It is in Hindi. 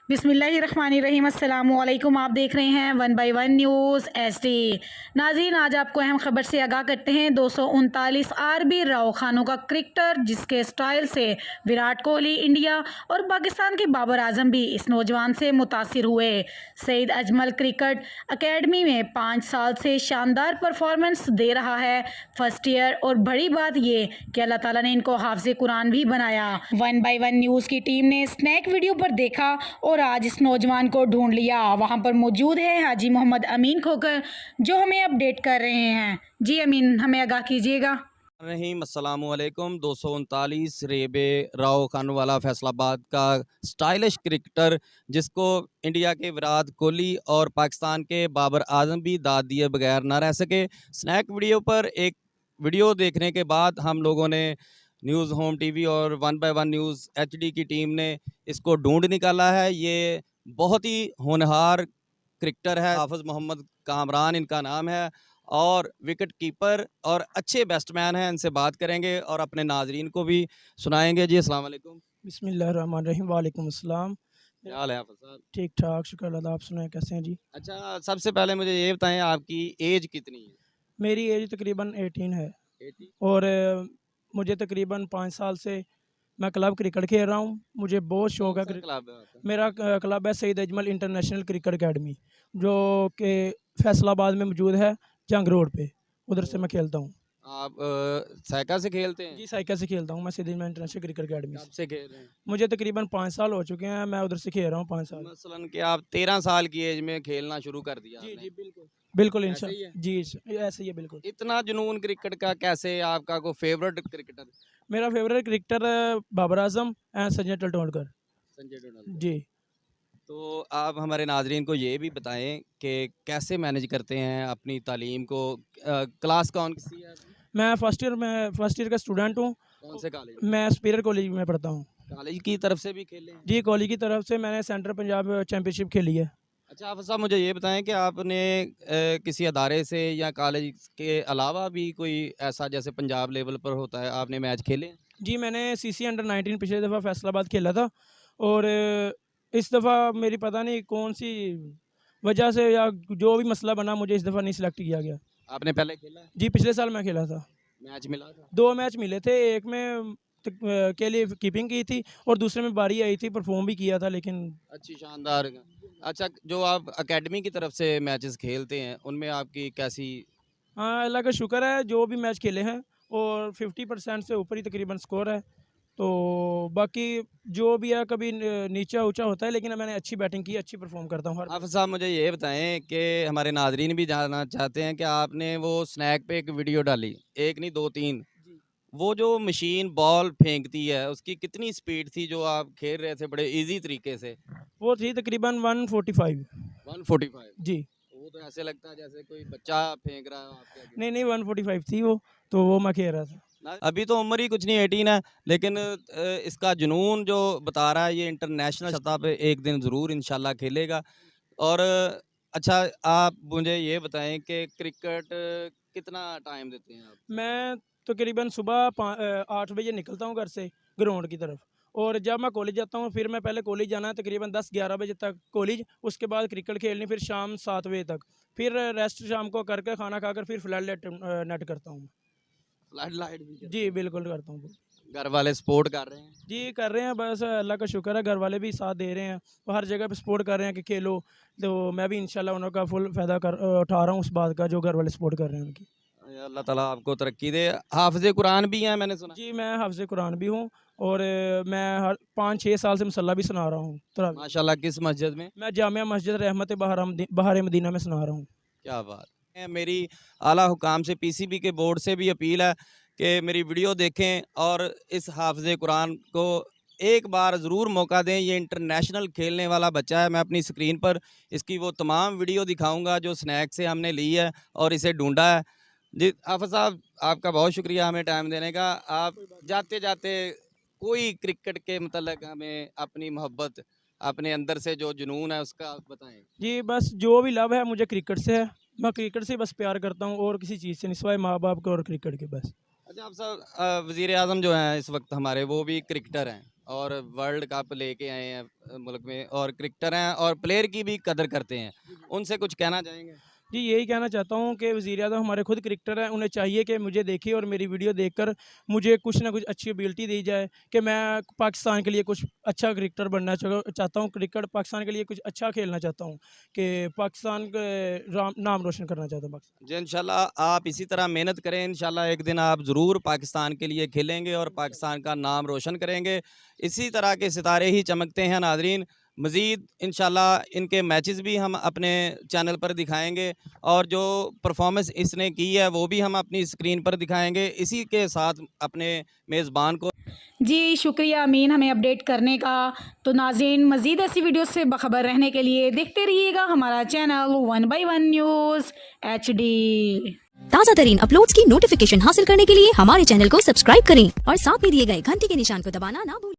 बिस्मिल्लाहिर्रहमानिर्रहीम। अस्सलामुअलैकुम। आप देख रहे हैं 1/1 न्यूज़ SD। नाज़रीन, आज आपको अहम खबर से आगाह करते हैं। 239 आरबी राव खानों का क्रिकेटर, जिसके स्टाइल से विराट कोहली इंडिया और पाकिस्तान के बाबर आजम भी इस नौजवान से मुतासिर हुए। सईद अजमल क्रिकेट अकेडमी में 5 साल से शानदार परफॉर्मेंस दे रहा है फर्स्ट ईयर, और बड़ी बात ये कि अल्लाह ताला ने इनको हाफ़िज़ कुरान भी बनाया। 1/1 न्यूज़ की टीम ने स्नैक वीडियो पर देखा और आज इस नौजवान को ढूंढ लिया। वहां पर मौजूद है हाजी मोहम्मद अमीन खोकर, जो हमें अपडेट कर रहे हैं। जी अमीन, हमें आगाह कीजिएगा। रहीम अस्सलामुअलैकुम। 239 रेबे राव खान वाला फैसलाबाद का स्टाइलिश क्रिकेटर, जिसको इंडिया के विराट कोहली और पाकिस्तान के बाबर आजम भी दाद दिए बगैर ना रह सके। स्नैक वीडियो पर एक वीडियो देखने के बाद हम लोगों ने न्यूज़ होम टीवी और 1/1 न्यूज़ HD की टीम ने इसको ढूंढ निकाला है। ये बहुत ही होनहार क्रिकेटर है, हाफिज़ मोहम्मद कामरान इनका नाम है, और विकेट कीपर और अच्छे बैट्समैन हैं। इनसे बात करेंगे और अपने नाजरीन को भी सुनाएंगे। जी अस्सलाम वालेकुम। बिस्मिल्लाहिर्रहमानिर्रहीम। वालेकुम अस्सलाम। क्या हाल है हाफिज़ साहब? ठीक ठाक, शुक्र अल्लाह। आप सुनाएं, कैसे हैं जी? अच्छा, सबसे पहले मुझे ये बताएं, आपकी एज कितनी है? मेरी एज तकरीबन 18 है 80? और मुझे तकरीबन 5 साल से मैं क्लब क्रिकेट खेल रहा हूँ। मुझे बहुत शौक कौन है सा क्लब है आपका? मेरा क्लब है Saeed Ajmal international cricket academy, जो कि फैसलाबाद में मौजूद है, जंग रोड पे। उधर से मैं खेलता हूँ। आप साइका से खेलते हैं? जी, साइकिल से खेलता हूँ मैं Saeed Ajmal international cricket academy कब से। से खेल रहे हैं? मुझे तकरीबन 5 साल हो चुके हैं, मैं उधर से खेल रहा हूँ 5 साल। मसलन कि आप 13 साल की एज में खेलना शुरू कर दिया जी आपने। जी, बिल्कुल बिल्कुल, ऐसे ही है? जी ऐसे ही है बिल्कुल। इतना जुनून क्रिकेट का कैसे? आपका कोई फेवरेट क्रिकेटर? मेरा favourite cricketer Babar Azam and Sanjay Tendulkar. Sanjay Tendulkar. जी। तो आप हमारे नाजरीन को ये भी बताएं कि कैसे मैनेज करते हैं अपनी तालीम को। क्लास कौन सी है आपकी? मैं फर्स्ट ईयर का स्टूडेंट हूँ। कौन से कॉलेज में? मैं सुपीरियर कॉलेज में पढ़ता हूँ। कॉलेज की तरफ से भी खेले हैं? जी, कॉलेज की तरफ से मैंने सेंट्रल पंजाब चैम्पियनशिप खेली है। अच्छा आप साहब, मुझे ये बताएं कि आपने किसी अदारे से या कॉलेज के अलावा भी कोई ऐसा, जैसे पंजाब लेवल पर होता है, आपने मैच खेले हैं? जी, मैंने CC अंडर 19 पिछले दफ़ा फैसलाबाद खेला था, और इस दफ़ा मेरी पता नहीं कौन सी वजह से या जो भी मसला बना, मुझे इस दफ़ा नहीं सिलेक्ट किया गया। आपने पहले खेला है? जी, पिछले साल मैं खेला था। मैच मिला था? 2 मैच मिले थे, एक में के लिए कीपिंग की थी और दूसरे में बारी आई थी, परफॉर्म भी किया था, लेकिन अच्छी शानदार। अच्छा, जो आप एकेडमी की तरफ से मैचेस खेलते हैं उनमें आपकी कैसी? हाँ, अल्लाह का शुक्र है, जो भी मैच खेले हैं और 50% से ऊपर ही तकरीबन स्कोर है। तो बाकी जो भी है, कभी नीचा ऊंचा होता है, लेकिन मैंने अच्छी बैटिंग की, अच्छी परफॉर्म करता हूँ हर आप साहब मुझे ये बताएं कि हमारे नाजरीन भी जानना चाहते हैं कि आपने वो स्नैक पे एक वीडियो डाली, एक नहीं दो तीन, जी। वो जो मशीन बॉल फेंकती है उसकी कितनी स्पीड थी जो आप खेल रहे थे बड़े इजी तरीके से? वो थी तकरीबन 145। 145? जी। वो तो ऐसे लगता है जैसे कोई बच्चा फेंक रहा है आपके आगे। नहीं नहीं, 145 थी वो, तो वो मैं खेल रहा था। अभी तो उम्र ही कुछ नहीं, 18 है, लेकिन इसका जुनून जो बता रहा है, ये इंटरनेशनल सतह पे एक दिन ज़रूर इंशाल्लाह खेलेगा। और अच्छा, आप मुझे ये बताएं कि क्रिकेट कितना टाइम देते हैं आप? मैं तकरीबन सुबह 8 बजे निकलता हूँ घर से ग्राउंड की तरफ, और जब मैं कॉलेज जाता हूँ, फिर मैं पहले कॉलेज जाना है तकरीबन 10-11 बजे तक कॉलेज, उसके बाद क्रिकेट खेलनी, फिर शाम 7 बजे तक, फिर रेस्ट शाम को करके खाना खाकर फिर फ्लड लाइट नेट करता हूँ। फ्लड लाइट भी करते जी, हैं? बिल्कुल करता हूँ। घर वाले सपोर्ट कर रहे हैं? जी, कर रहे हैं, बस अल्लाह का शुक्र है, घर वाले भी साथ दे रहे हैं, वो हर जगह पे सपोर्ट कर रहे हैं कि खेलो। तो मैं भी इंशाल्लाह उनका फुल फ़ायदा उठा रहा हूँ उस बात का, जो घर वाले सपोर्ट कर रहे हैं उनकी। अल्लाह ताला आपको तरक्की दे। हाफिज़ कुरान भी हैं मैंने सुना? जी, मैं हाफ़िज़ कुरान भी हूँ, और मैं हर 5-6 साल से मुसल्ला भी सुना रहा हूँ तरावी। माशाल्लाह। किस मस्जिद में? मैं जामिया मस्जिद रहमत बहार मदीना में सुना रहा हूँ। क्या बात है। मेरी आला हुकाम से, PCB के बोर्ड से भी अपील है कि मेरी वीडियो देखें और इस हाफिज़ कुरान को एक बार ज़रूर मौका दें। ये इंटरनेशनल खेलने वाला बच्चा है। मैं अपनी स्क्रीन पर इसकी वो तमाम वीडियो दिखाऊंगा जो स्नैक से हमने ली है और इसे ढूंढा है। जी हाफिज़ साहब, आपका बहुत शुक्रिया हमें टाइम देने का। आप जाते जाते कोई क्रिकेट के मतलब हमें अपनी मोहब्बत, अपने अंदर से जो जुनून है उसका बताएं। जी, बस जो भी लव है मुझे क्रिकेट से है। मैं क्रिकेट से बस प्यार करता हूँ, और किसी चीज़ से नहीं, सिवाय माँ-बाप के और क्रिकेट के बस। अच्छा आप साहब, वज़ीर आज़म जो हैं इस वक्त हमारे, वो भी क्रिकेटर हैं और वर्ल्ड कप लेके आए हैं मुल्क में, और क्रिकेटर हैं और प्लेयर की भी कदर करते हैं, उनसे कुछ कहना चाहेंगे? जी यही कहना चाहता हूँ कि वज़ीर-ए-आज़म हमारे खुद क्रिकेटर हैं, उन्हें चाहिए कि मुझे देखें और मेरी वीडियो देखकर मुझे कुछ ना कुछ अच्छी एबिलिटी दी जाए कि मैं पाकिस्तान के लिए कुछ अच्छा क्रिकेटर बनना चाहता हूँ, क्रिकेट पाकिस्तान के लिए कुछ अच्छा खेलना चाहता हूँ, कि पाकिस्तान के नाम रोशन करना चाहता हूँ पाकिस्तान। जी इंशाल्लाह आप इसी तरह मेहनत करें, इंशाल्लाह एक दिन आप ज़रूर पाकिस्तान के लिए खेलेंगे और पाकिस्तान का नाम रोशन करेंगे। इसी तरह के सितारे ही चमकते हैं नाज़रीन। मज़ीद इंशाल्लाह इनके मैचेस भी हम अपने चैनल पर दिखाएंगे और जो परफॉर्मेंस इसने की है वो भी हम अपनी स्क्रीन पर दिखाएंगे। इसी के साथ अपने मेज़बान को जी शुक्रिया अमीन हमें अपडेट करने का। तो नाज़रीन मज़ीद ऐसी वीडियो से बाखबर रहने के लिए देखते रहिएगा हमारा चैनल 1 by 1 न्यूज़ HD। ताज़ा तरीन अपलोड्स की नोटिफिकेशन हासिल करने के लिए हमारे चैनल को सब्सक्राइब करें और साथ में दिए गए घंटी के निशान को दबाना ना भूलें।